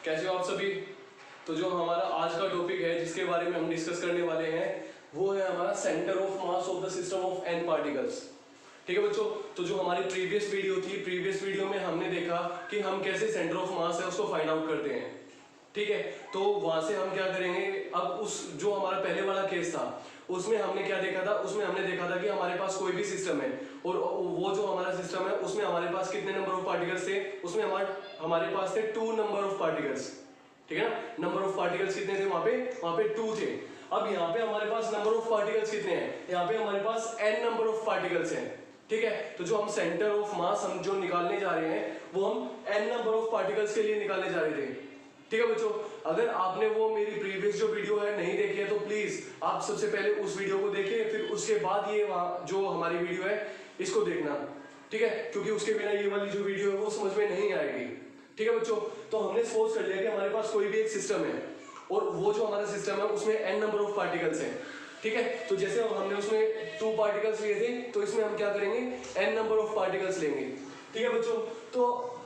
कैसे हो आप सभी। तो जो हमारा आज का टॉपिक है जिसके बारे में हम डिस्कस करने वाले हैं वो है हमारा centre of mass of the system of n particles. ठीक है बच्चों, तो जो हमारी प्रीवियस वीडियो में हमने देखा कि हम कैसे सेंटर ऑफ मास है उसको फाइंड आउट करते हैं। ठीक है, तो वहां से हम क्या करेंगे, अब उस जो हमारा पहले वाला केस था उसमें हमने क्या देखा था, उसमें हमने देखा था कि हमारे पास कोई भी सिस्टम है और वो जो हमारा सिस्टम है उसमें हमारे पास कितने नंबर ऑफ पार्टिकल्स थे, उसमें हमारे पास थे 2 नंबर ऑफ पार्टिकल्स। ठीक है ना, नंबर ऑफ पार्टिकल्स कितने थे वहां पे 2 थे। अब यहाँ पे हमारे पास नंबर ऑफ पार्टिकल्स कितने हैं, यहाँ पे हमारे पास n नंबर ऑफ पार्टिकल्स हैं। ठीक है, तो जो हम सेंटर ऑफ मास हम जो निकालने जा रहे हैं वो हम n नंबर ऑफ पार्टिकल्स के लिए निकालने जा रहे थे। ठीक है बच्चों, अगर आपने वो मेरी प्रीवियस जो वीडियो है नहीं देखी है तो प्लीज आप सबसे पहले उस वीडियो को देखिए, फिर उसके बाद ये जो हमारी वीडियो है इसको देखना। ठीक है, क्योंकि उसके बिना ये वाली जो वीडियो है वो समझ में नहीं आएगी। ठीक है बच्चों, तो हमने सपोज कर लिया कि हमारे पास कोई भी एक सिस्टम है और वो जो हमारा सिस्टम है उसमें n नंबर ऑफ पार्टिकल्स हैं। ठीक है, तो जैसे हमने उसमें 2 पार्टिकल्स लिए थे तो इसमें हम क्या करेंगे, n नंबर ऑफ पार्टिकल्स लेंगे। ठीक है बच्चों, तो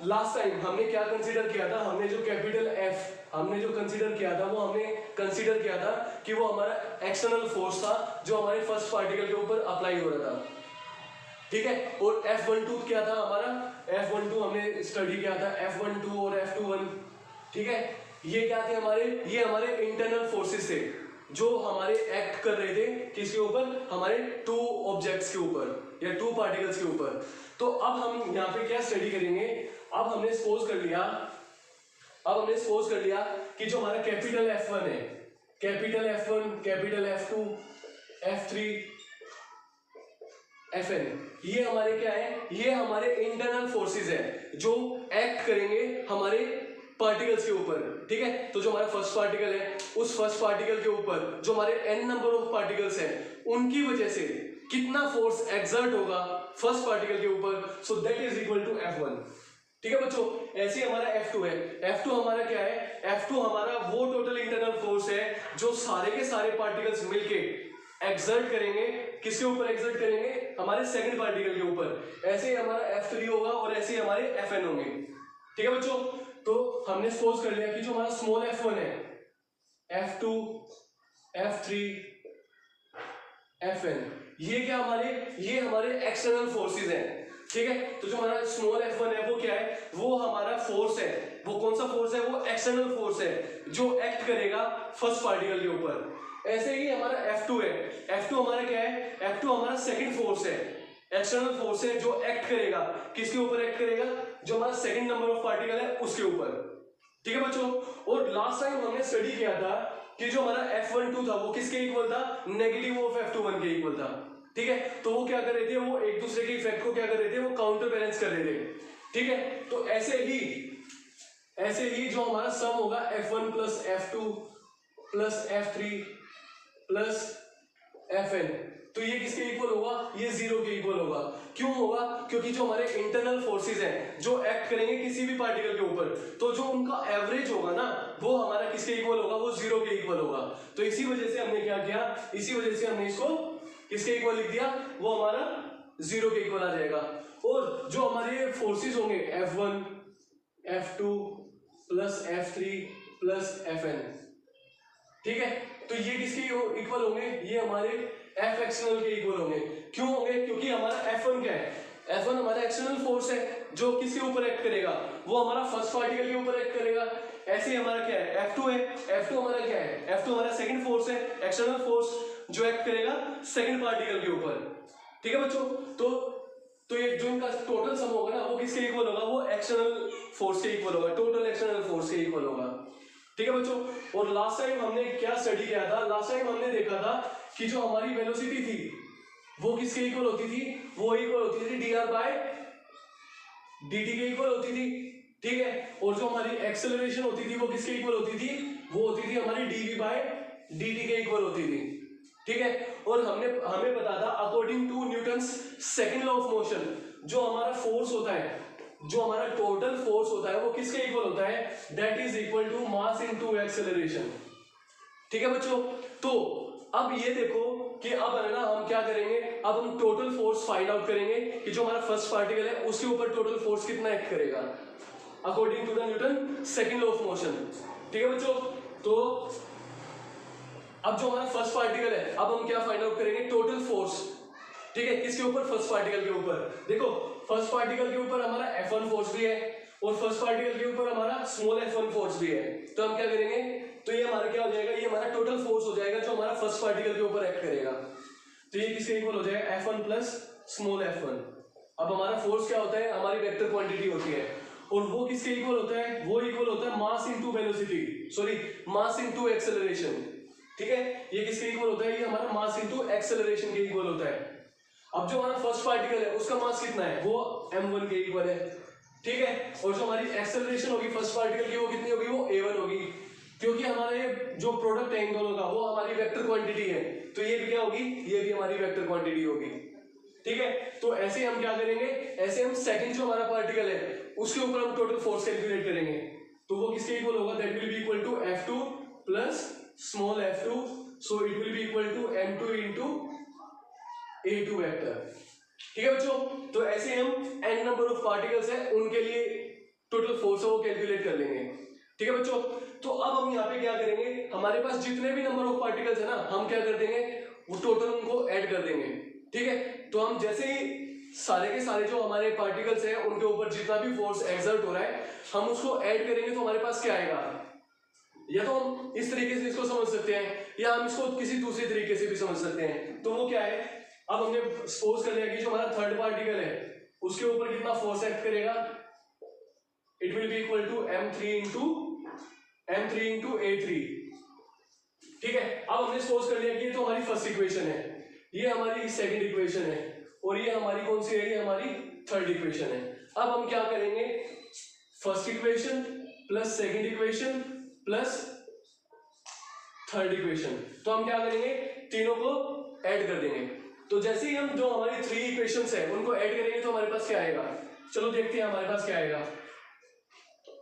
लास्ट टाइम हमने क्या कंसीडर किया था, हमने जो कैपिटल F हमने जो कंसीडर किया था वो हमने कंसीडर किया था कि वो हमारा एक्सटर्नल फोर्स था जो हमारे फर्स्ट पार्टिकल के ऊपर अप्लाई हो रहा था। ठीक है, और F12 क्या था हमारा, F12 हमने स्टडी किया था, F12 और F21। ठीक है, ये क्या थे हमारे, ये हमारे इंटरनल फोर्सेस थे जो हमारे एक्ट कर रहे थे किसके ऊपर, हमारे 2 ऑब्जेक्ट्स के ऊपर या 2 पार्टिकल्स के ऊपर। तो अब हम यहाँ पे क्या स्टडी करेंगे, अब हमने सपोज कर लिया कि जो हमारा कैपिटल F1 है, capital F1, capital F2, F3, Fn, ये हमारे क्या है, ये हमारे इंटरनल फोर्सेस है जो एक्ट करेंगे हमारे पार्टिकल्स के ऊपर। ठीक है, तो जो हमारा फर्स्ट पार्टिकल है उस फर्स्ट पार्टिकल के ऊपर जो हमारे n नंबर ऑफ पार्टिकल्स हैं उनकी वजह से कितना फोर्स एक्सर्ट होगा फर्स्ट पार्टिकल के ऊपर, so that is equal to F1। ठीक है बच्चों, ऐसे हमारा F2 है, F2 हमारा क्या है, F2 हमारा वो टोटल इंटरनल फोर्स है जो सारे के सारे पार्टिकल्स मिलके एक्सर्ट करेंगे, किसके ऊपर एक्सर्ट करेंगे, हमारे सेकंड पार्टिकल के ऊपर। ऐसे ही हमारा F3 होगा और ऐसे ही हमारे Fn होंगे। ठीक है बच्चों, तो हमने सपोज कर लिया कि जो हमारा स्मॉल F1 है, F2, F3, Fn, ये क्या हमारे, ये हमारे एक्सटर्नल फोर्सेस हैं। ठीक है, तो जो हमारा स्मॉल F1 है वो क्या है, वो हमारा फोर्स है, वो कौन सा फोर्स है, वो एक्सटर्नल फोर्स है जो एक्ट करेगा फर्स्ट पार्टिकल के ऊपर। ऐसे ही हमारा F2 है, F2 हमारा क्या है, F2 हमारा सेकंड फोर्स है, एक्सटर्नल फोर्स है जो एक्ट करेगा, किसके ऊपर एक्ट करेगा, जो हमारा सेकंड नंबर ऑफ पार्टिकल है उसके ऊपर। ठीक है बच्चों, और लास्ट टाइम हमने स्टडी किया था कि जो हमारा F12 था वो किसके इक्वल था, नेगेटिव ऑफ F21 के इक्वल था। ठीक है, तो वो क्या कर रहे थे, वो एक दूसरे के इफेक्ट को क्या कर रहे थे, वो काउंटर बैलेंस कर रहे थे। ठीक है, तो ऐसे ही जो हमारा सम होगा F1 plus F2 plus F3 plus Fn, तो ये किसके इक्वल होगा, ये 0 के इक्वल होगा। क्यों होगा, क्योंकि जो हमारे इंटरनल फोर्सेस हैं जो एक्ट करेंगे किसी भी पार्टिकल के ऊपर, तो जो उनका एवरेज होगा ना वो हमारा किसके इक्वल होगा, वो 0 के इक्वल होगा। तो इसी वजह से हमने क्या किया, इसी वजह से हमने इसको किसके इक्वल लिख दिया, वो हमारा 0 के इक्वल आ जाएगा। और जो हमारे फोर्सेस होंगे F1, F2 plus F3 plus Fn, ठीक है, तो ये किसके इक्वल होंगे, ये हमारे F एक्सटर्नल के इक्वल होंगे। क्यों होंगे, क्योंकि हमारा F1 क्या है, F1 हमारा एक्सटर्नल फोर्स है जो किसके ऊपर एक्ट करेगा, वो हमारा फर्स्ट पार्टिकल के ऊपर एक्ट करेगा। ऐसे ही हमारा क्या है, F2 है, F2 हमारा क्या है, F2 हमारा सेकंड फोर्स है, एक्सटर्नल फोर्स जो एक्ट करेगा सेकंड पार्टिकल के ऊपर। ठीक है बच्चों, तो ये जो इनका टोटल सम होगा ना वो किसके इक्वल होगा, वो एक्सटर्नल फोर्स के इक्वल होगा, टोटल एक्सटर्नल फोर्स के इक्वल होगा। ठीक है बच्चों, और लास्ट टाइम हमने क्या स्टडी किया था, लास्ट टाइम हमने देखा था कि जो हमारी वेलोसिटी थी वो किसके इक्वल होती थी, वो इक्वल होती थी dr बाय dt के इक्वल होती थी। ठीक है, और जो हमारी एक्सेलरेशन होती थी वो किसके इक्वल होती थी, वो होती थी हमारी dv बाय dt के इक्वल होती थी। ठीक है, और हमें पता था according to Newton's second law of motion जो हमारा फोर्स होता है, जो हमारा टोटल फोर्स होता है वो किसके इक्वल होता है, that is equal to mass into acceleration. ठीक है बच्चों, तो अब ये देखो कि अब है ना हम क्या करेंगे, अब हम टोटल फोर्स फाइंड आउट करेंगे कि जो हमारा फर्स्ट पार्टिकल है उसके ऊपर टोटल फोर्स कितना एक्ट करेगा। According to the Newton second law of motion. ठीक है बच्चों, तो अब जो हमारा फर्स्ट पार्टिकल है, अब हम क्या फाइंड आउट करेंगे, टोटल फोर्स। ठीक है, किसके ऊपर, फर्स्ट पार्टिकल के ऊपर। देखो फर्स्ट पार्टिकल के ऊपर हमारा F1 फोर्स भी है और फर्स्ट पार्टिकल के ऊपर हमारा स्मॉल f1 फोर्स भी है। तो हम क्या करेंगे, तो ये हमारा क्या हो जाएगा, ये हमारा टोटल फोर्स हो जाएगा जो हमारा फर्स्ट पार्टिकल के ऊपर एक्ट करेगा। तो ये किसके इक्वल हो जाएगा, F1 प्लस स्मॉल f1। अब हमारा फोर्स क्या होता है, हमारी वेक्टर क्वांटिटी होती है और वो किसके इक्वल होता है, वो इक्वल होता है mass into velocity, sorry mass into acceleration. ठीक है, ये किसके इक्वल होता है, ये हमारा मास इनटू एक्सेलरेशन के इक्वल होता है। अब जो हमारा फर्स्ट पार्टिकल है उसका मास कितना है, वो m1 के इक्वल है। ठीक है, और जो हमारी एक्सेलरेशन होगी फर्स्ट पार्टिकल की वो कितनी होगी, वो a1 होगी, क्योंकि हमारे जो प्रोडक्ट है इन दोनों का वो हमारी वेक्टर क्वांटिटी है, तो ये भी क्या होगी, ये भी हमारी वेक्टर क्वांटिटी होगी। ठीक है, तो ऐसे हम क्या करेंगे, ऐसे हम सेकंड जो हमारा पार्टिकल है उसके ऊपर हम टोटल फोर्स कैलकुलेट करेंगे, तो वो किसके इक्वल होगा, that will be equal to F2 plus small f2, so it will be equal to m2 into a2 vector. ठीक है बच्चों, तो ऐसे हम n नंबर ऑफ पार्टिकल्स है उनके लिए टोटल फोर्स है वो कैलकुलेट कर लेंगे। ठीक है बच्चों, तो अब हम यहाँ पे क्या करेंगे, हमारे पास जितने भी नंबर ऑफ पार्टिकल्स है ना, हम क्या कर देंगे, वो टोटल उनको ऐड कर देंगे। ठीक है, तो हम जैसे ही सारे के सारे जो हमारे पार्टिकल्स हैं उनके ऊपर जितना भी फोर्स एक्सर्ट हो रहा है हम उसको ऐड करेंगे, तो हमारे पास क्या आएगा, या तो हम इस तरीके से इसको समझ सकते हैं या हम इसको किसी दूसरे तरीके से भी समझ सकते हैं। तो वो क्या है, अब हमने सपोज कर लिया कि जो हमारा थर्ड पार्टिकल है उसके ऊपर कितना फोर्स एक्ट करेगा, it will be equal to m3 into a3। ठीक है, अब हमने सपोज कर लिया कि ये तो हमारी फर्स्ट इक्वेशन है, ये हमारी सेकंड इक्वेशन है और ये हमारी कौन सी है, ये हमारी थर्ड इक्वेशन है। अब हम क्या करेंगे, first equation plus second equation plus third equation, तो हम क्या करेंगे, तीनों को ऐड कर देंगे। तो जैसे ही हम जो हमारी थ्री इक्वेशंस है उनको ऐड करेंगे तो हमारे पास क्या आएगा, चलो देखते हैं हमारे पास क्या आएगा,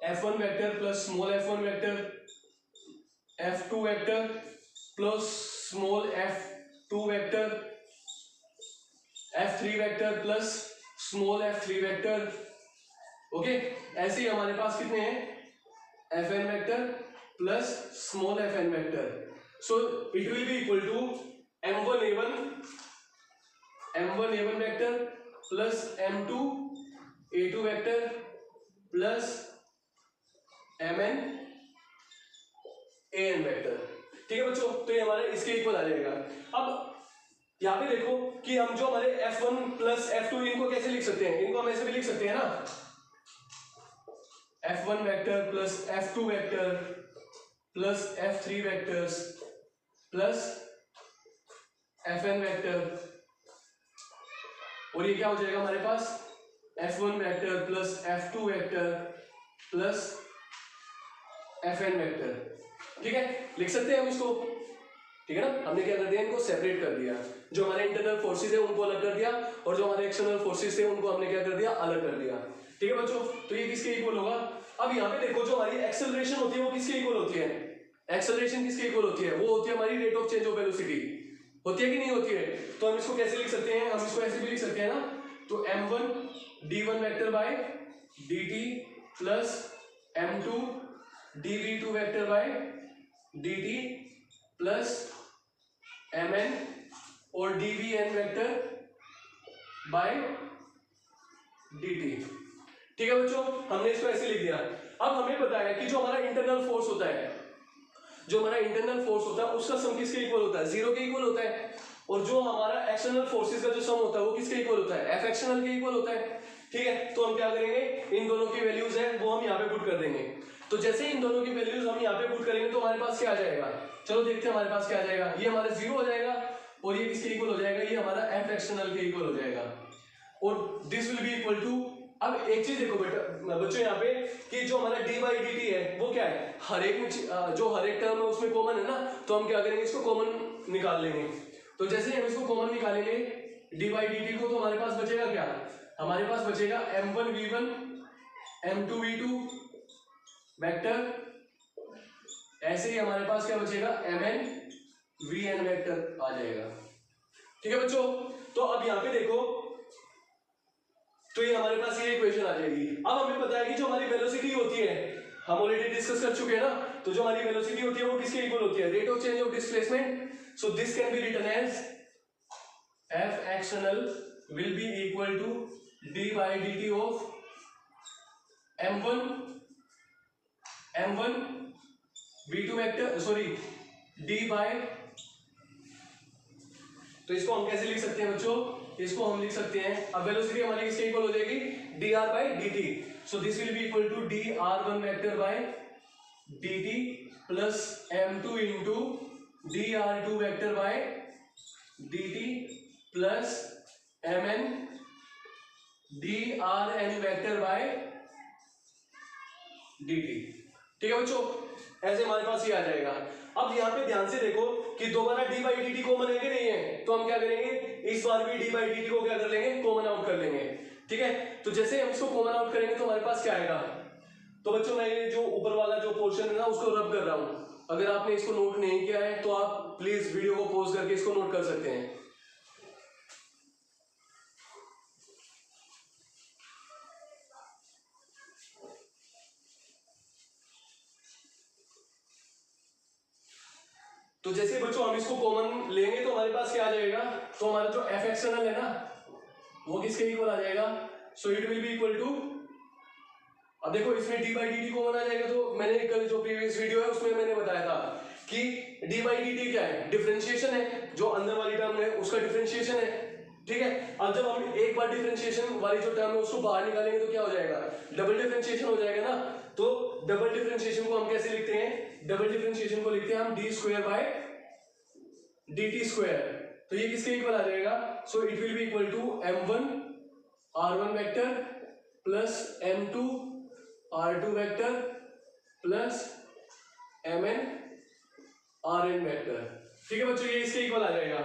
f1 vector plus small f1 vector, f2 vector plus small f2 vector, f3 vector plus small f3 vector. Okay, ऐसे ही हमारे पास कितने हैं, fn vector plus small fn vector, so it will be equal to m1 a1 vector plus m2 a2 vector plus mn an vector. ठीक है बच्चों, तो ये हमारे इसके इक्वल आ जाएगा। अब यहाँ पे देखो कि हम जो हमारे f1 प्लस f2 इनको कैसे लिख सकते हैं, इनको हम ऐसे भी लिख सकते हैं ना, f1 vector plus f2 vector plus f3 vectors plus fn vector, और ये क्या हो जाएगा हमारे पास, f1 vector plus f2 vector plus fn vector. ठीक है, लिख सकते हैं हम इसको। ठीक है ना, हमने क्या कर दिया, इनको सेपरेट कर दिया, जो हमारे इंटरनल फोर्सेस है उनको अलग कर दिया और जो हमारे एक्सटर्नल फोर्सेस है उनको हमने क्या कर दिया, अलग कर दिया। ठीक है बच्चों, तो ये किसके इक्वल होगा, अब यहाँ पे देखो जो हमारी एक्सेलरेशन होती है वो किसके इक्वल होती है, एक्सेलरेशन किसके इक्वल होती है, वो होती है हमारी rate of change of velocity, होती है कि नहीं होती है। तो हम इसको कैसे लिख सकते हैं, हम इसको ऐसे भी लिख सकते हैं ना, तो m1 d1 vector by dt plus m2 dv2 vector by dt plus mn और dvn वेक्टर बाय dt। ठीक है बच्चों, हमने इसको ऐसे लिख दिया। अब हमें पता है कि जो हमारा इंटरनल फोर्स होता है, जो हमारा इंटरनल फोर्स होता है उसका सम किसके इक्वल होता है, जीरो के इक्वल होता है, और जो हमारा एक्सटर्नल फोर्सेस का जो सम होता है वो किसके इक्वल होता है, एफ एक्सटर्नल के इक्वल होता है। ठीक है, तो हम क्या करेंगे, इन दोनों की वैल्यूज है वो हम यहाँ पे पुट कर देंगे। तो जैसे इन दोनों की वैल्यूज हम यहाँ पे पुट करेंगे तो हमारे पास क्या आ जाएगा, चलो देखते हैं हमारे पास क्या आ जाएगा, ये हमारा जीरो हो जाएगा और ये किसके इक्वल हो जाएगा, ये हमारा एफ एक्सटर्नल के इक्वल हो जाएगा, और this will be equal to, अब एक चीज देखो बेटा बच्चों यहाँ पे कि जो हमारा डी बाई डी टी है वो क्या है, हर एक में जो हर एक टर्म है उसमें कॉमन है ना, तो हम क्या करेंगे, इसको कॉमन निकाल लेंगे। तो जैसे हम इसको कॉमन निकालेंगे डी बाई डी टी को, तो हमारे पास बचेगा क्या, हमारे पास बचेगा m1 v1 m2 v2 vector, ऐसे ही हमारे पास क्या बचेगा, mn vn वेक्टर आ जाएगा। ठीक है बच्चों, तो अब यहाँ पे देखो, तो ये हमारे पास ये इक्वेशन आ जाएगी। अब हमें पता है कि जो हमारी वेलोसिटी होती है, हम ऑलरेडी डिस्कस कर चुके हैं ना, तो जो हमारी वेलोसिटी होती है वो किसके इक्वल होती है, rate of change of displacement. So this can be written as F external will be equal to d by dt of m1 v2 vector, sorry d by, तो इसको हम कैसे लिख सकते हैं बच्चों, इसको हम लिख सकते हैं, अब वेलोसिटी हमारी किसके इक्वल हो जाएगी, dr by dt। So this will be equal to dr1 vector by dt plus m2 into dr2 vector by dt plus mn drn vector by dt। ठीक है बच्चों, ऐसे हमारे पास ये आ जाएगा। अब यहाँ पे ध्यान से देखो कि दोबारा d बाई dt कॉमन है कि नहीं है, तो हम क्या करेंगे, इस बार भी d बाई dt को क्या कर लेंगे, कॉमन आउट कर लेंगे। ठीक है, तो जैसे हम इसको कॉमन आउट करेंगे तो हमारे पास क्या आएगा, तो बच्चों मैं ये जो ऊपर वाला जो पोर्शन है ना उसको रब कर रहा हूँ, अगर आपने इसको नोट नहीं किया है तो आप प्लीज वीडियो को पॉज करके इसको नोट कर सकते हैं। तो जैसे बच्चों हम इसको कॉमन लेंगे तो हमारे पास क्या आ जाएगा, तो हमारा जो एफ एक्सटर्नल है ना वो किसके इक्वल आ जाएगा, so it will be equal to, अब देखो इसमें D by D T common आ जाएगा, तो मैंने कल जो प्रीवियस वीडियो है उसमें मैंने बताया था कि डी बाई डी टी क्या है, डिफरेंशिएशन है, जो अंदर वाली टर्म है उसका डिफरेंशिएशन है। ठीक है, अब जब हम एक बार डिफरेंशिएशन वाली जो टर्म है उसको बाहर निकालेंगे तो क्या हो जाएगा, डबल डिफरेंशिएशन हो जाएगा ना। तो डबल डिफरेंशिएशन को हम कैसे लिखते हैं, डबल डिफरेंशिएशन को लिखते हैं हम d square by d t square, तो ये किसके इक्वल आ जाएगा, so it will be equal to m1 r1 vector plus m2 r2 vector plus mn rn vector. ठीक है बच्चों, ये इसके इक्वल आ जाएगा।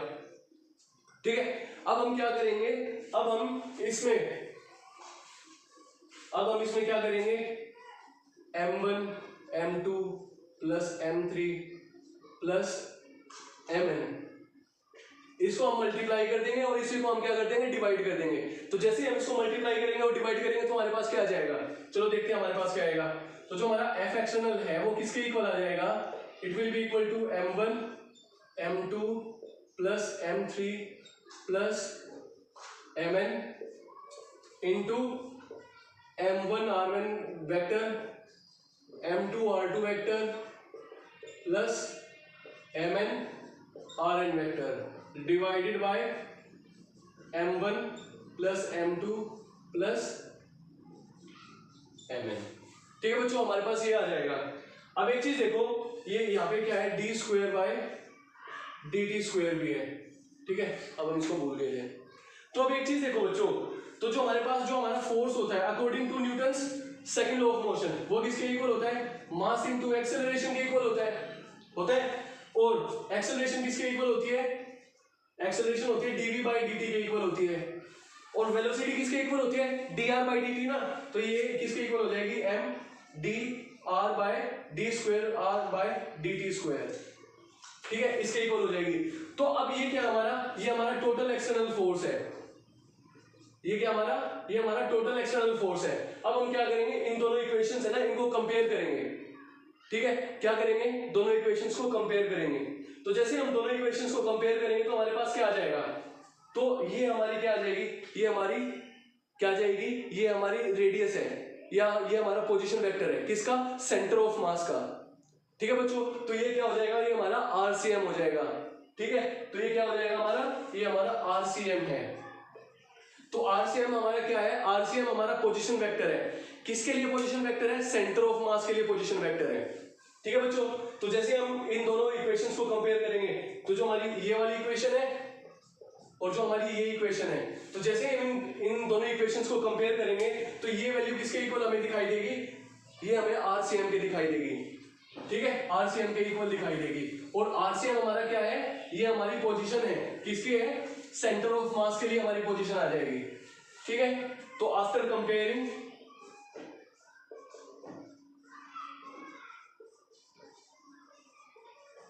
ठीक है, अब हम क्या करेंगे, अब हम इसमें क्या करेंगे, m1 m2 plus m3 plus mn, इसको हम मल्टीप्लाई कर देंगे और इसी को हम क्या कर देंगे, डिवाइड कर देंगे। तो जैसे हम इसको मल्टीप्लाई करेंगे और डिवाइड करेंगे तो हमारे पास क्या आ जाएगा, चलो देखते हैं हमारे पास क्या आएगा। तो जो हमारा एफ एक्सटर्नल है वो किसके इक्वल आ जाएगा, it will be equal to m1 m2 plus m3 plus mn into m1 r1 vector m2 r2 vector plus mn rn vector divided by m1 plus m2 plus mn। ठीक है बच्चों, हमारे पास ये आ जाएगा। अब एक चीज देखो, ये यहाँ पे क्या है, D square by d t square भी है। ठीक है, अब हम इसको भूल गए थे। तो अब एक चीज देखो बच्चों, तो जो हमारे पास जो हमारा फोर्स होता है according to Newton's second law of motion, वो किसके इक्वल होता है, मास इनटू एक्सेलरेशन के इक्वल होता है। और एक्सेलरेशन किसके इक्वल होती है, एक्सेलरेशन होती है dv बाई dt के इक्वल होती है। और वेलोसिटी किसके इक्वल होती है, dr बाई dt ना, तो ये किसके इक्वल हो जाएगी, m dr by d square r by dt square. ठीक है, इसके इक्वल हो जाएगी। तो अब ये क्या हमारा, ये हमारा टोटल एक्सटर्नल फोर्स है, ये क्या हमारा, ये हमारा टोटल एक्सटर्नल फोर्स है। अब हम क्या करेंगे, इन दोनों इक्वेशंस है ना, इनको कंपेयर करेंगे। ठीक है, क्या करेंगे, दोनों इक्वेशंस को कंपेयर करेंगे। तो जैसे हम दोनों इक्वेशंस को कंपेयर करेंगे तो हमारे पास क्या आ जाएगा, तो ये हमारी क्या आ जाएगी, ये हमारी क्या आ जाएगी, ये हमारी रेडियस है या ये हमारा पोजीशन वेक्टर है, किसका, सेंटर ऑफ मास का। ठीक है बच्चों, तो ये क्या हो जाएगा, ये हमारा आरसीएम हो जाएगा। ठीक है, तो ये क्या हो जाएगा हमारा, ये हमारा आरसीएम है। तो आरसीएम हमारा क्या है, आरसीएम हमारा पोजीशन वेक्टर है। किसके लिए पोजीशन वेक्टर है, सेंटर ऑफ मास के लिए पोजीशन वेक्टर है। ठीक है बच्चों, तो जैसे हम इन दोनों इक्वेशंस को कंपेयर करेंगे, तो जो हमारी ये वाली इक्वेशन है और जो हमारी ये इक्वेशन है, तो जैसे हम इन दोनों इक्वेशंस को कंपेयर करेंगे तो ये वैल्यू किसके इक्वल हमें दिखाई देगी, ये हमें आरसीएम के दिखाई देगी। ठीक है, आरसीएम के इक्वल दिखाई देगी। और आरसीएम हमारा क्या है, ये हमारी पोजीशन है, किसकी है, सेंटर ऑफ मास के लिए हमारी पोजीशन आ जाएगी। ठीक है, तो आफ्टर कंपेयरिंग,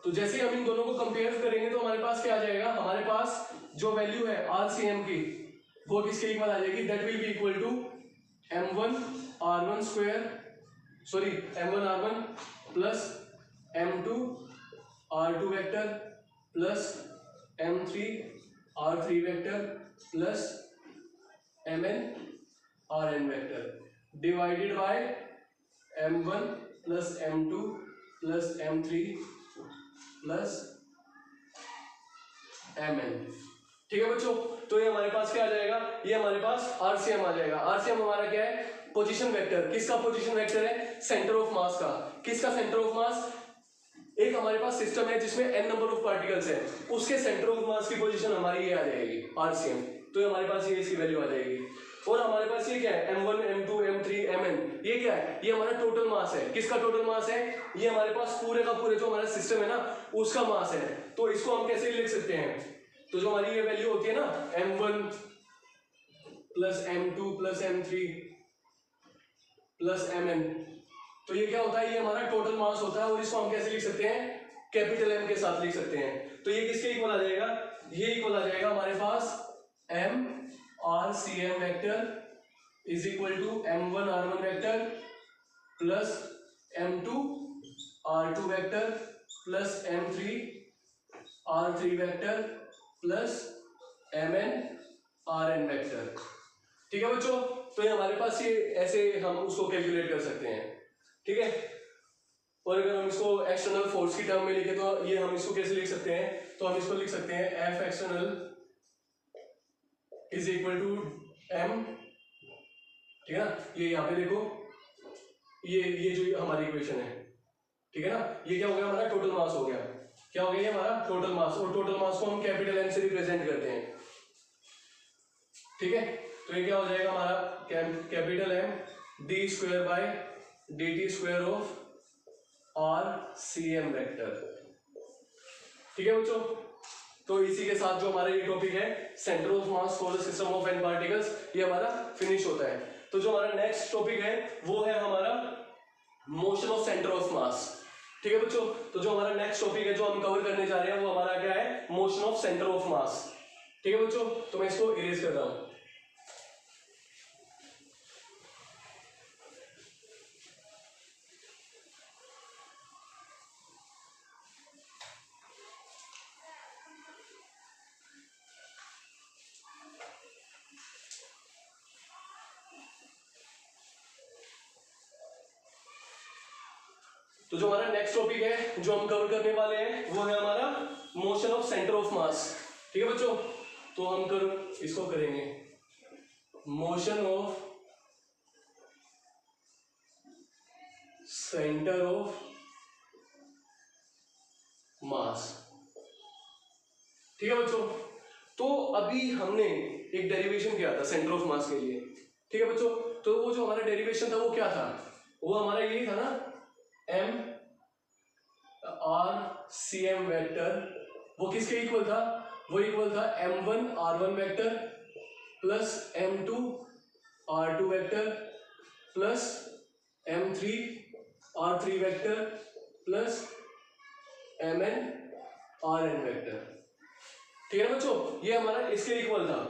तो जैसे हम इन दोनों को कंपेयर करेंगे तो हमारे पास क्या आ जाएगा, हमारे पास जो वैल्यू है आरसीएम की, वो किसके इक्वल आ जाएगी, that will be equal to m1 r1 square, sorry m1 r1 plus m2 r2 vector plus m3 r3 vector plus mn rn vector divided by m1 plus m2 plus m3 plus mn। ठीक है बच्चों, तो ये हमारे पास क्या आ जाएगा, ये हमारे पास आरसीएम आ जाएगा। आरसीएम हमारा क्या है, पोजीशन वेक्टर। किसका पोजीशन वेक्टर है, सेंटर ऑफ मास का। किसका सेंटर ऑफ मास, एक हमारे पास सिस्टम है जिसमें n नंबर ऑफ पार्टिकल्स है, उसके सेंटर ऑफ मास की पोजीशन हमारी ये आ जाएगी आरसीएम। तो ये हमारे पास ये इसकी वैल्यू आ जाएगी। और हमारे पास ये क्या है, m1 m2 m3 mn, ये क्या है, ये हमारा टोटल मास है। किसका टोटल मास है, ये हमारे पास पूरे का पूरे जो हमारा सिस्टम है ना उसका मास है। तो इसको हम कैसे लिख सकते हैं, तो जो हमारी ये वैल्यू होती है ना m1 plus m2 plus m3 plus mn, तो ये क्या होता है, ये हमारा टोटल मास होता है। और इसको हम कैसे लिख सकते हैं, कैपिटल M के साथ लिख सकते हैं। तो ये किसके इक्वल आ जाएगा, ये इक्वल आ जाएगा हमारे पास m RCM vector is equal to m1 r1 vector plus m2 r2 vector plus m3 r3 vector plus mn rn vector. ठीक है बच्चों, तो ये हमारे पास ये ऐसे हम उसको कैलकुलेट कर सकते हैं। ठीक है, और अगर हम इसको एक्सटर्नल फोर्स की टर्म में लिखे तो ये हम इसको कैसे लिख सकते हैं, तो हम इसको लिख सकते हैं F external is equal to m। ठीक है ना, ये यहाँ पे देखो, ये जो हमारी इक्वेशन है, ठीक है ना, ये क्या हो गया, हमारा टोटल मास हो गया। क्या हो गया, ये हमारा टोटल मास, और टोटल मास को हम कैपिटल M से रिप्रेजेंट करते हैं। ठीक है, तो ये क्या हो जाएगा हमारा capital M d square by dt square of RCM vector. ठीक है बच्चों, तो इसी के साथ जो हमारा ये टॉपिक है centre of mass for the system of n particles, ये हमारा फिनिश होता है। तो जो हमारा नेक्स्ट टॉपिक है वो है हमारा मोशन ऑफ सेंटर ऑफ मास। ठीक है बच्चों, तो जो हमारा नेक्स्ट टॉपिक है जो हम कवर करने जा रहे हैं वो हमारा क्या है, मोशन ऑफ सेंटर ऑफ मास। ठीक है बच्चों, तो मैं इसको इरेज कर रहा हूं। तो जो हमारा नेक्स्ट टॉपिक है जो हम कवर करने वाले हैं वो है हमारा मोशन ऑफ सेंटर ऑफ मास। ठीक है बच्चों, तो हम इसको करेंगे मोशन ऑफ सेंटर ऑफ मास। ठीक है बच्चों, तो अभी हमने एक डेरिवेशन किया था सेंटर ऑफ मास के लिए। ठीक है बच्चों, तो वो जो हमारा डेरिवेशन था वो क्या था, वो हमारा यही था ना, m RCM वेक्टर, वो किसके इक्वल था, वो इक्वल था m1 r1 vector plus m2 r2 vector plus m3 r3 vector plus mn rn vector. ठीक है ना बच्चों, ये हमारा इसके इक्वल था।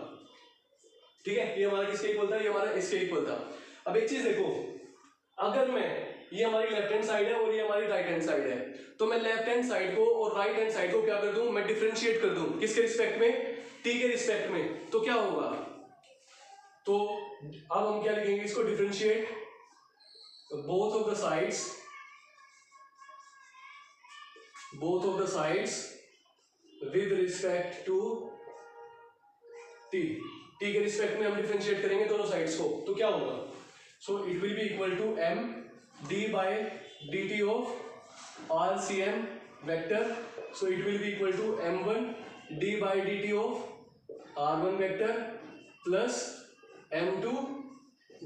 ठीक है, ये हमारा किसके इक्वल था, ये हमारा इसके इक्वल था। अब एक चीज देखो, अगर मैं, ये हमारी लेफ्ट हैंड साइड है और ये हमारी राइट हैंड साइड है, तो मैं लेफ्ट हैंड साइड को और राइट हैंड साइड को क्या कर दूं, मैं डिफरेंशिएट कर दूं। किसके रिस्पेक्ट में, t के रिस्पेक्ट में। तो क्या होगा, तो अब हम क्या लिखेंगे इसको, differentiate both of the sides with respect to t। t के रिस्पेक्ट में हम डिफरेंशिएट करेंगे दोनों साइड्स को, तो क्या होगा, so it will be equal to m d by dt of RCM vector, so it will be equal to m1 d by dt of r1 vector plus m2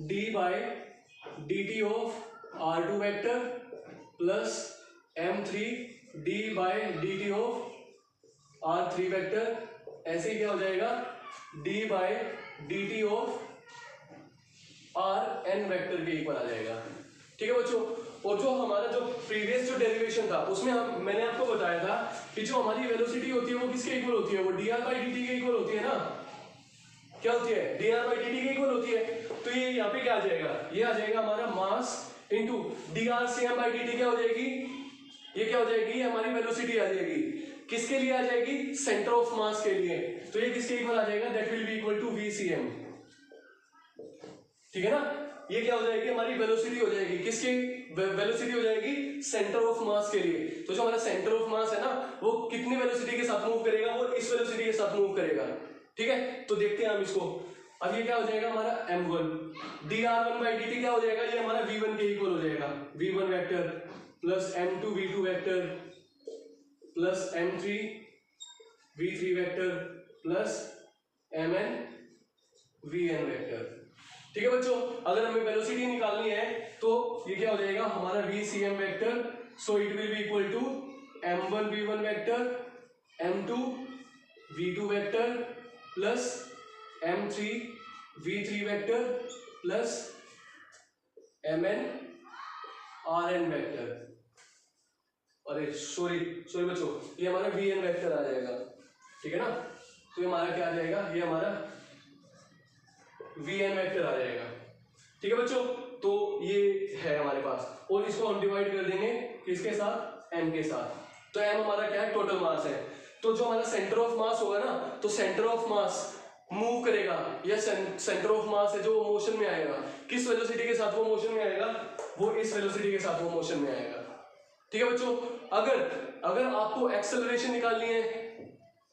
d by dt of r2 vector plus m3 d by dt of r3 vector। ऐसे ही क्या हो जाएगा, d by dt of rn vector के equal आ जाएगा। ठीक है बच्चों, और जो हमारा जो प्रीवियस जो डेरिवेशन था उसमें मैंने आपको बताया था कि जो हमारी वेलोसिटी होती है वो किसके इक्वल होती है, वो dr by dt के इक्वल होती है ना। क्या होती है, dr बाई dt के इक्वल होती है। तो ये यहाँ पे क्या आ जाएगा, ये आ जाएगा हमारा mass into drcm by dt क्या हो जाएगी, ये क्या हो जाएगी, हमारी वेलोसिटी आ जाएगी। किसके लिए आ जाएगी, सेंटर ऑफ मास के लिए। तो ये किसके इक्वल आ जाएगा, that will be equal to vcm। ठीक है ना, ये क्या हो जाएगी, हमारी वेलोसिटी हो जाएगी। किसकी वेलोसिटी हो जाएगी, सेंटर ऑफ मास के लिए। तो जो हमारा सेंटर ऑफ मास है ना, वो कितनी वेलोसिटी के साथ मूव करेगा, वो इस वेलोसिटी के साथ मूव करेगा। ठीक है, तो देखते हैं हम इसको। अब ये क्या हो जाएगा हमारा m1 dr1 बाई dt क्या हो जाएगा, ये हमारा v1 के इक्वल हो जाएगा। v1 vector plus m2 v2 vector plus m3 v3 vector plus mn vn vector. ठीक है बच्चों, अगर हमें वेलोसिटी निकालनी है तो ये क्या हो जाएगा हमारा vcm vector, so it will be equal to m1 v1 vector m2 v2 vector plus m3 v3 vector plus mn rn vector. अरे सॉरी बच्चों, ये हमारा vn वेक्टर आ जाएगा। ठीक है ना, तो ये हमारा क्या आ जाएगा, ये हमारा vn वेक्टर आ जाएगा। ठीक है बच्चों, तो ये है हमारे पास, और इसको हम डिवाइड कर देंगे किसके साथ, m के साथ। तो m हमारा क्या है, टोटल मास है। तो जो हमारा सेंटर ऑफ मास होगा ना, तो सेंटर ऑफ मास मूव करेगा, या सेंटर ऑफ मास है जो वो मोशन में आएगा। किस वेलोसिटी के साथ वो मोशन में आएगा, वो इस वेलोसिटी के साथ वो मोशन में आएगा। ठीक है बच्चों, अगर आपको एक्सेलरेशन निकालनी है,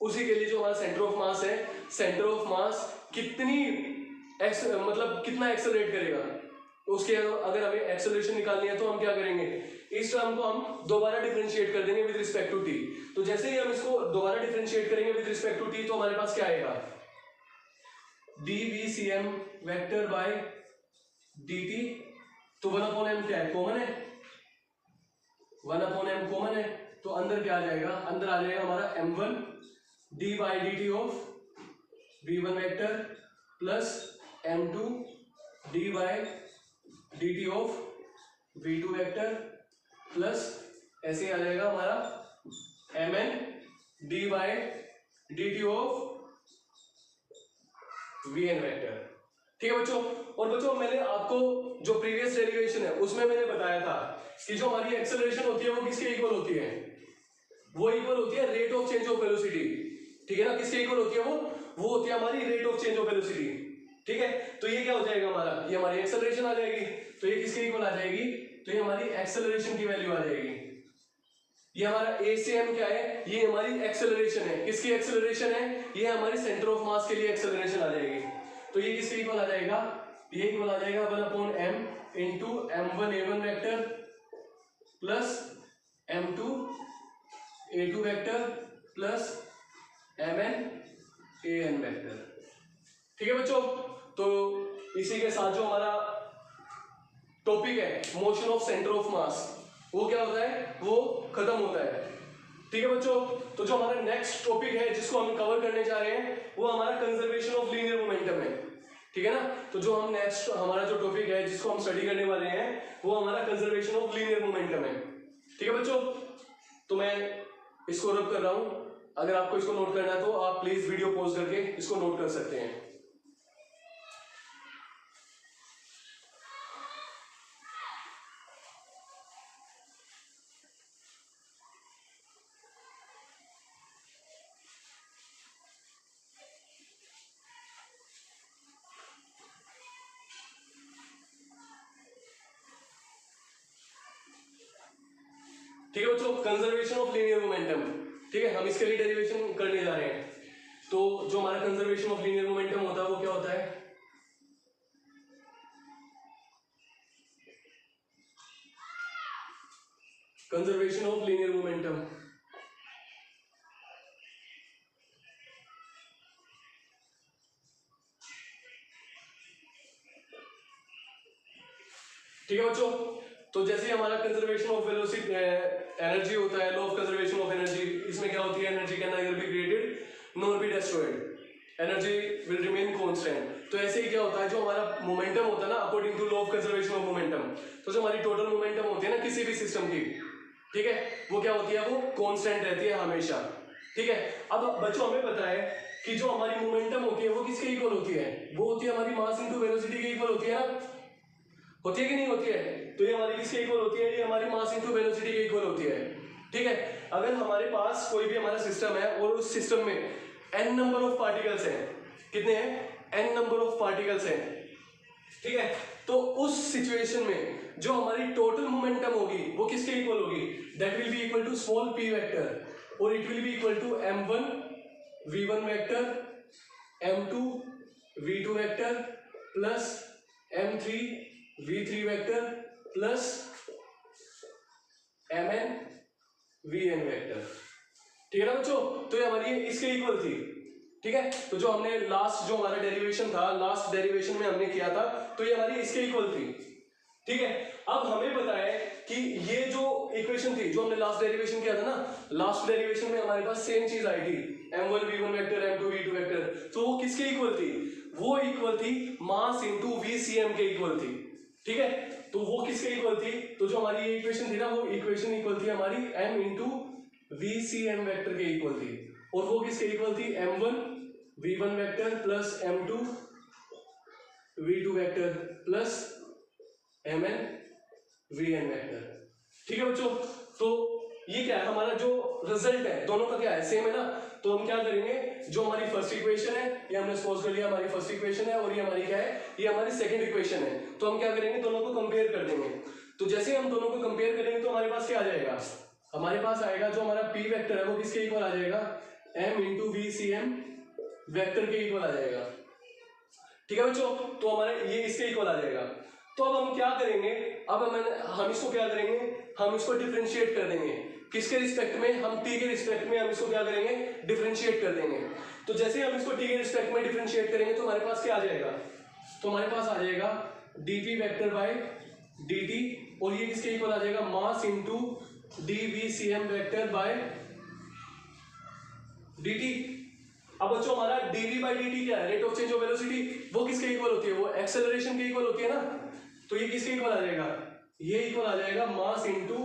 उसी के लिए जो हमारा सेंटर ऑफ मास है, सेंटर ऑफ मास मतलब कितना एक्सेलरेट करेगा, उसके अगर हमें एक्सेलरेशन निकालनी है तो हम क्या करेंगे, इस टर्म को हम दोबारा डिफरेंशिएट कर देंगे विद रिस्पेक्ट टू टी। तो जैसे ही हम इसको दोबारा डिफरेंशिएट करेंगे विद रिस्पेक्ट टू टी, तो हमारे पास क्या आएगा, dvcm वेक्टर बाय dt। तो 1/m क्या है, कॉमन है, 1/m कॉमन है, तो अंदर क्या आ जाएगा, अंदर आ जाएगा हमारा m1 d by dt of v1 vector plus m2 d by dt of v2 vector plus ऐसे आ जाएगा हमारा mn d by dt of vn vector. ठीक है बच्चों, और बच्चों मैंने आपको जो प्रीवियस डेरिवेशन है उसमें मैंने बताया था कि जो हमारी एक्सेलरेशन होती है वो किसके इक्वल होती है, वो इक्वल होती है rate of change of velocity. ठीक है ना, किसके इक्वल होती है वो होती है हमारी rate of change of velocity. ठीक है, तो ये क्या हो जाएगा हमारा, ये हमारी एक्सेलरेशन आ जाएगी। तो ये किसके इक्वल आ जाएगी, तो ये हमारी एक्सेलरेशन की वैल्यू आ जाएगी। ये हमारा a से m क्या है, ये हमारी एक्सेलरेशन है। किसकी एक्सेलरेशन है, ये हमारी सेंटर ऑफ मास के लिए एक्सेलरेशन आ जाएगी। तो ये किसके इक्वल आ जाएगा, ये इक्वल आ जाएगा 1/m into m1 a1 vector plus m2 a2 vector plus mn an vector. ठीक है बच्चों, तो इसी के साथ जो हमारा टॉपिक है मोशन ऑफ सेंटर ऑफ मास, वो क्या होता है, वो खत्म होता है। ठीक है बच्चों, तो जो हमारा नेक्स्ट टॉपिक है जिसको हम कवर करने जा रहे हैं, वो हमारा कंजर्वेशन ऑफ लीनियर मोमेंटम है। ठीक है ना, तो जो हम नेक्स्ट हमारा जो टॉपिक है जिसको हम स्टडी करने वाले हैं, वो हमारा कंजर्वेशन ऑफ लीनियर मोमेंटम है। ठीक है बच्चों, तो मैं इसको रब कर रहा हूं, अगर आपको इसको नोट करना है तो आप प्लीज वीडियो पॉज करके इसको नोट कर सकते हैं। ठीक है बच्चों, कंजर्वेशन ऑफ लीनियर मोमेंटम। ठीक है, हम इसके लिए डेरिवेशन करने जा रहे हैं। तो जो हमारा कंजर्वेशन ऑफ लीनियर मोमेंटम होता है वो क्या होता है, कंजर्वेशन ऑफ लीनियर मोमेंटम। ठीक है बच्चों, तो जैसे हमारा कंजर्वेशन ऑफ वेलोसिटी एनर्जी होता है, law of conservation of energy, इसमें क्या होती है, energy can neither be created nor be destroyed, energy will remain constant. तो ऐसे ही क्या होता है, जो हमारा मोमेंटम होता है ना, according to law of conservation of momentum, तो जो हमारी टोटल मोमेंटम होती है ना किसी भी सिस्टम की, ठीक है, वो क्या होती है, वो कांस्टेंट रहती है हमेशा। ठीक है, अब बच्चों हमें पता है कि जो हमारी मोमेंटम होती है वो किसके इक्वल होती है, वो होती है हमारी मास इनटू वेलोसिटी के इक्वल होती है ना, होती है कि नहीं होती है। तो ये हमारी किसके इक्वल होती है, ये हमारी मास इनटू वेलोसिटी के इक्वल होती है। ठीक है, अगर हमारे पास कोई भी हमारा सिस्टम है और उस सिस्टम में n नंबर ऑफ पार्टिकल्स हैं, कितने हैं, n नंबर ऑफ पार्टिकल्स हैं, ठीक है, तो उस सिचुएशन में जो हमारी टोटल मोमेंटम होगी वो किसके इक्वल होगी, that will be equal to small p vector और it will be equal to m1 v1 vector m2 v2 vector plus m3 v3 vector plus mn vn vector. ठीक है ना बच्चों, तो ये हमारी इसके इक्वल थी। ठीक है, तो जो हमने लास्ट जो हमारा डेरिवेशन था, लास्ट डेरिवेशन में हमने किया था, तो ये हमारी इसके इक्वल थी। ठीक है, अब हमें पता है कि ये जो इक्वेशन थी जो हमने लास्ट डेरिवेशन किया था ना, लास्ट डेरिवेशन में हमारे पास सेम चीज आई थी, m1 v1 vector m2 v2 vector, तो वो किसके इक्वल थी, वो इक्वल थी मास इनटू vcm के इक्वल थी। ठीक है, तो वो किसके इक्वल थी, तो जो हमारी ये इक्वेशन थी ना, वो इक्वेशन इक्वल थी हमारी m इंटू vcm वेक्टर के इक्वल थी, और वो किसके इक्वल थी, m1 v1 vector plus m2 v2 vector plus mn vn vector. ठीक है बच्चों, तो ये क्या है, हमारा जो रिजल्ट है दोनों का क्या है, सेम है ना। तो हम क्या करेंगे, जो हमारी फर्स्ट इक्वेशन है ये हमने सपोज कर लिया हमारी फर्स्ट इक्वेशन है, और ये हमारी क्या है, ये हमारी सेकंड इक्वेशन है। तो हम क्या करेंगे, दोनों को कंपेयर कर देंगे। तो जैसे हम दोनों को कंपेयर करेंगे तो हमारे पास क्या आ जाएगा, हमारे पास आएगा जो हमारा p वेक्टर है वो किसके इक्वल आ जाएगा, m इंटू vcm वेक्टर के इक्वल आ जाएगा। ठीक है बच्चों, तो हमारा ये इसके इक्वल आ जाएगा। तो अब हम क्या करेंगे, अब हम इसको क्या करेंगे, हम इसको डिफरेंशिएट कर देंगे, किसके रिस्पेक्ट में, हम t के रिस्पेक्ट में हम इसको क्या करेंगे, डिफरेंशिएट कर देंगे। तो जैसे हम इसको t के रिस्पेक्ट में डिफरेंशिएट करेंगे तो हमारे पास क्या आ जाएगा, तो हमारे पास आ जाएगा dp वेक्टर बाय dt, और ये किसके इक्वल आ जाएगा, mass into dvcm vector by dt। अब बच्चों हमारा dv बाई dt क्या है, rate of change of velocity, वो किसके इक्वल होती है, वो एक्सेलरेशन के इक्वल होती है ना। तो ये किसके इक्वल आ जाएगा, ये इक्वल आ जाएगा मास into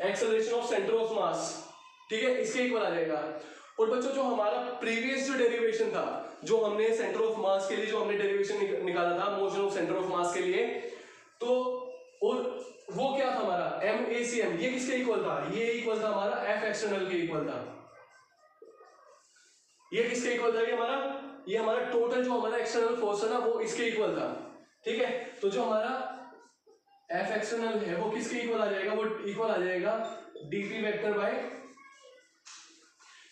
acceleration of centre of मास। ठीक है, इसके इक्वल आ जाएगा। और बच्चों जो हमारा प्रीवियस जो डेरिवेशन था, जो हमने सेंटर ऑफ मास के लिए जो हमने डेरिवेशन निकाला था, मोशन ऑफ सेंटर ऑफ मास के लिए, तो और वो क्या था हमारा MACM, ये किसके इक्वल था, ये इक्वल था हमारा F एक्सटर्नल के इक्वल था। ये किसके इक्वल था, ये हमारा टोटल जो हमारा एक्सटर्नल फोर्स है ना, वो इसके इक्वल था। ठीक है, तो जो हमारा F एक्सटर्नल है वो किसके इक्वल आ जाएगा, वो इक्वल आ जाएगा dp वेक्टर बाय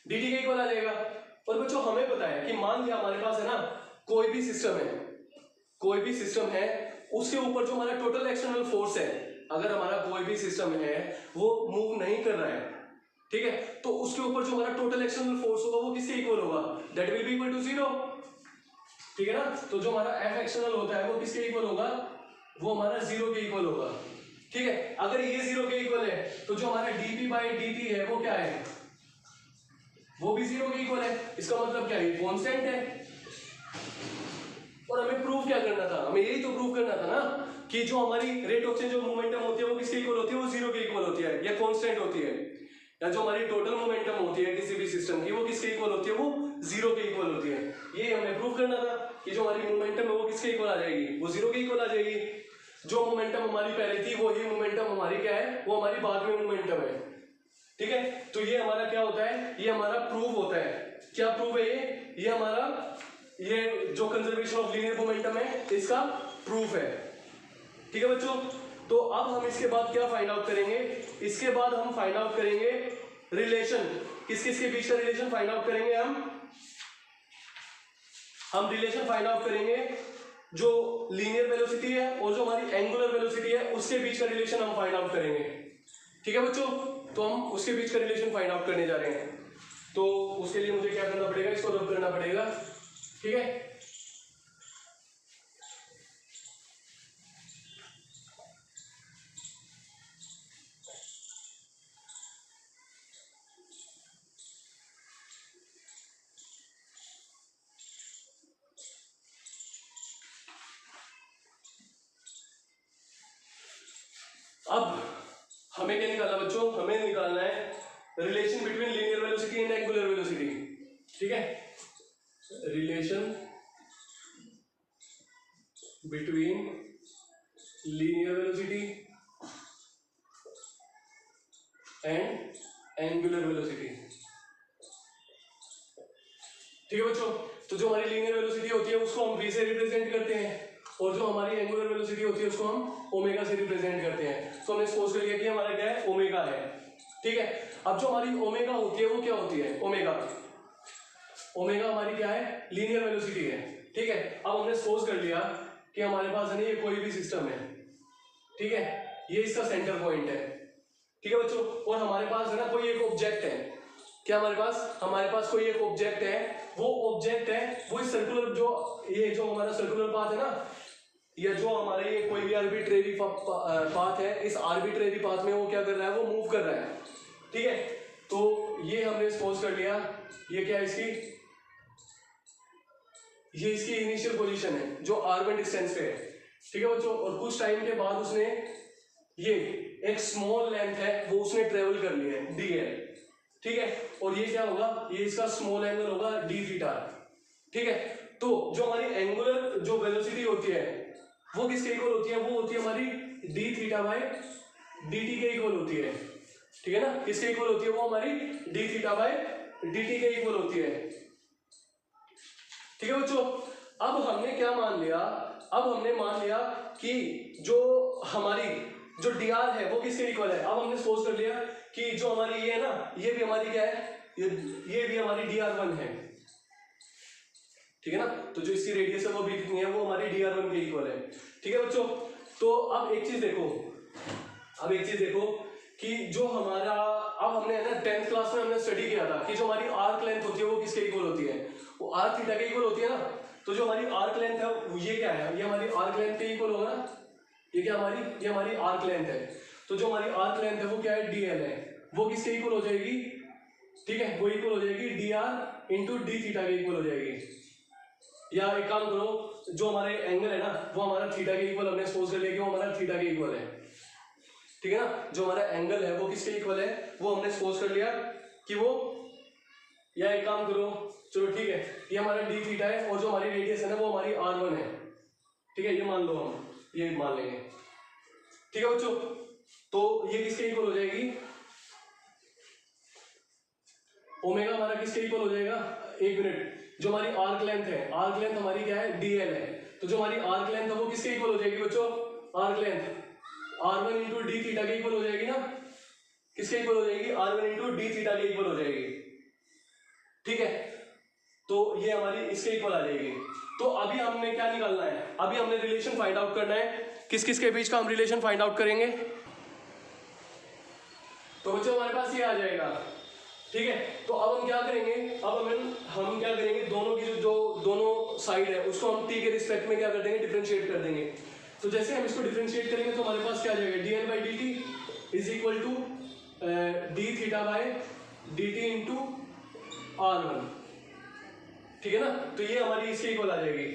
dt के इक्वल आ जाएगा। और बच्चों हमें पता है कि मान लिया हमारे पास है ना कोई भी सिस्टम है, कोई भी सिस्टम है, उसके ऊपर जो हमारा टोटल एक्सटर्नल फोर्स है, अगर हमारा कोई भी सिस्टम है वो मूव नहीं कर रहा है, ठीक है, तो उसके ऊपर जो हमारा टोटल एक्सटर्नल फोर्स होगा वो किसके इक्वल होगा, that will be equal to 0। ठीक है ना, तो जो हमारा F एक्सटर्नल होता है वो किसके इक्वल होगा, वो हमारा 0 के इक्वल होगा। ठीक है, अगर ये 0 के इक्वल है तो जो हमारा dp बाई dt है वो क्या है, वो भी 0 के इक्वल है। इसका मतलब क्या है, कांस्टेंट है। और हमें प्रूव क्या करना था, हमें यही तो प्रूव करना था ना कि जो हमारी rate of change of momentum होती है वो किसके इक्वल होती है, वो 0 के इक्वल होती है या कांस्टेंट होती है, या जो हमारी टोटल मोमेंटम होती है किसी भी सिस्टम की वो किसके इक्वल होती है, वो 0 के इक्वल होती है। ये हमें प्रूव करना था कि जो हमारी मोमेंटम है वो किसके इक्वल आ जाएगी, वो 0 के इक्वल आ जाएगी। जो मोमेंटम हमारी पहले थी वही मोमेंटम हमारी क्या है, वो हमारी बाद में मोमेंटम है। ठीक है, तो ये हमारा क्या होता है, ये हमारा प्रूव होता है। क्या प्रूव है ये हमारा, ये जो कंजर्वेशन ऑफ लीनियर मोमेंटम है इसका प्रूफ है। ठीक है बच्चों, तो अब हम इसके बाद क्या फाइंड आउट करेंगे, इसके बाद हम फाइंड आउट करेंगे रिलेशन, किस किस के बीच का रिलेशन फाइंड आउट करेंगे, हम रिलेशन फाइंड आउट करेंगे जो लीनियर वेलोसिटी है और जो हमारी एंगुलर वेलोसिटी है उसके बीच का रिलेशन हम फाइंड आउट करेंगे। ठीक है बच्चों, तो हम उसके बीच का रिलेशन फाइंड आउट करने जा रहे हैं। तो उसके लिए मुझे क्या करना पड़ेगा, इसको रब करना पड़ेगा। ठीक है, अब हमें क्या निकालना बच्चों, हमें निकालना है relation between linear velocity and angular velocity, ठीक है, relation between linear velocity and angular velocity, ठीक है बच्चों। तो जो हमारी लीनियर वेलोसिटी होती है उसको हम v से रिप्रेजेंट करते हैं और जो हमारी एंगुलर वेलोसिटी होती है उसको हम ओमेगा से रिप्रेजेंट करते हैं। तो हमने सपोज कर लिया कि हमारा क्या है, ओमेगा है, ठीक है। अब जो हमारी ओमेगा होती है वो क्या होती है, ओमेगा हमारी क्या है, लीनियर वेलोसिटी है, ठीक है। अब हमने सपोज कर लिया कि हमारे पास है ना ये कोई भी सिस्टम है, ठीक है, ये इसका सेंटर पॉइंट है, ठीक है बच्चों। और हमारे पास है ना कोई एक ऑब्जेक्ट है, क्या हमारे पास कोई एक ऑब्जेक्ट है, वो ऑब्जेक्ट है वो इस सर्कुलर ये जो हमारा सर्कुलर पाथ है ना, या जो हमारा ये कोई भी आर्बिट्रेरी पाथ है, इस आर्बिट्रेरी पाथ में वो क्या कर रहा है, वो मूव कर रहा है, ठीक है। तो ये हमने सपोज कर लिया ये क्या है ये इसकी इनिशियल पोजीशन है जो r1 डिस्टेंस पे है, ठीक है बच्चों। और कुछ टाइम के बाद उसने ये एक स्मॉल लेंथ है वो उसने ट्रेवल कर लिया है dl, ठीक है। और ये क्या होगा, ये इसका स्मॉल एंगल होगा d थीटा, ठीक है। तो जो हमारी एंगुलर जो वेलोसिटी होती है वो किसके इक्वल होती है, वो होती है हमारी d थीटा बाय dt के इक्वल होती है, ठीक है ना। किसके इक्वल होती है, वो हमारी d थीटा बाय dt के इक्वल होती है, ठीक है बच्चों। अब हमने क्या मान लिया, अब हमने मान लिया कि जो हमारी जो dr है वो किसके इक्वल है। अब हमने सपोज कर लिया कि जो हमारी ये है ना, ये भी हमारी क्या है, ये भी हमारी dr1 है, ठीक है ना। तो जो इसकी रेडियस है वो भी कितनी है, वो हमारी dr1 के इक्वल है, ठीक है बच्चों। तो अब एक चीज देखो कि जो हमारा, अब हमने है ना 10th क्लास में हमने स्टडी किया था कि जो हमारी आर्क लेंथ होती है वो किसके इक्वल होती है, वो आर थीटा के इक्वल होती है ना। तो जो हमारी आर्क लेंथ है ये क्या है, ये हमारी आर्क लेंथ के इक्वल होगा ना, ये हमारी आर्क लेंथ है। तो जो हमारी आर्क लेंथ है वो क्या है, dl है, वो किसके इक्वल हो जाएगी, ठीक है, वो इक्वल हो जाएगी dr इंटू डी थीटा के इक्वल हो जाएगी। या एक काम करो, जो हमारे एंगल है ना वो हमारा थीटा के इक्वल हमने सपोज कर लिया कि वो हमारा थीटा के इक्वल है, ठीक है ना। जो हमारा एंगल है वो किसके इक्वल है, वो हमने सपोज कर लिया कि वो, या एक काम करो, चलो ठीक है, ये हमारा डी थीटा है और जो हमारी रेडियस है ना वो हमारी r1 है, ठीक है, ये मान लो, हम ये मान लेंगे, ठीक है बच्चों। तो ये किसके इक्वल हो जाएगी, ओमेगा हमारा किसके इक्वल हो जाएगा, एक मिनट, जो हमारी आर्क लेंथ है, आर्क लेंथ हमारी क्या है, dl है। तो जो हमारी आर्क लेंथ है वो किसके इक्वल हो जाएगी बच्चों, arc length r1 into D theta के इक्वल हो जाएगी ना, किसके इक्वल हो जाएगी, r1 इंटू डी थीटा के इक्वल हो जाएगी, ठीक है। तो ये हमारी इसके इक्वल आ जाएगी। तो अभी हमने क्या निकालना है, अभी हमने रिलेशन फाइंड आउट करना है, किस किस के बीच का हम रिलेशन फाइंड आउट करेंगे। तो बच्चों हमारे पास ये आ जाएगा, ठीक है। तो अब हम क्या करेंगे, अब हम क्या करेंगे, दोनों की जो दोनों साइड है उसको हम t के रिस्पेक्ट में क्या कर देंगे, डिफरेंशिएट कर देंगे। तो जैसे हम इसको डिफरेंशिएट करेंगे तो हमारे पास क्या आ जाएगा, dl by dt is equal to d theta by D t into r1, ठीक है ना। तो ये हमारी इसके इक्वल आ जाएगी,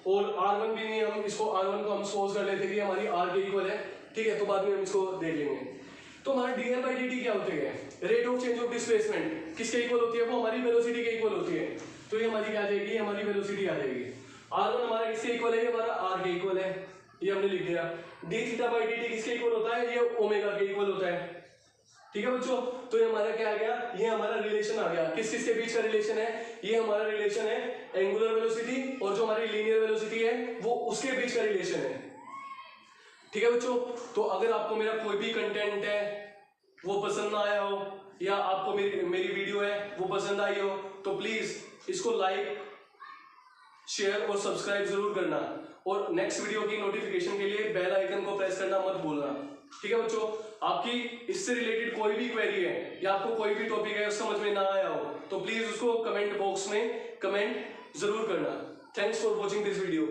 और r1 भी नहीं, हम इसको r1 को हम सपोज कर लेते कि हमारी r के इक्वल है, ठीक है। तो बाद में हम इसको देख लेंगे। तो हमारा dl बाई dt क्या होती है, rate of change of displacement किसके इक्वल होती है, वो हमारी वेलोसिटी के इक्वल होती है। तो ये हमारी क्या आ जाएगी, हमारी वेलोसिटी आ जाएगी। r1 हमारा किसके इक्वल है, ये हमारा r के इक्वल है, ये हमने लिख दिया। d थीटा बाई dt किसके इक्वल होता है, ये ओमेगा के इक्वल होता है, ठीक है बच्चों। तो ये हमारा क्या आ गया, ये हमारा रिलेशन आ गया। किस किस के बीच का रिलेशन है, ये हमारा रिलेशन है एंगुलर वेलोसिटी और जो हमारी लीनियर वेलोसिटी है वो उसके बीच का रिलेशन है, ठीक है बच्चों। तो अगर आपको मेरा कोई भी कंटेंट है वो पसंद ना आया हो, या आपको मेरी वीडियो है वो पसंद आई हो, तो प्लीज इसको लाइक, शेयर और सब्सक्राइब जरूर करना, और नेक्स्ट वीडियो की नोटिफिकेशन के लिए बेल आइकन को प्रेस करना मत भूलना, ठीक है बच्चों। आपकी इससे रिलेटेड कोई भी क्वेरी है या आपको कोई भी टॉपिक है समझ में ना आया हो तो प्लीज उसको कमेंट बॉक्स में कमेंट जरूर करना। Thanks for watching this video.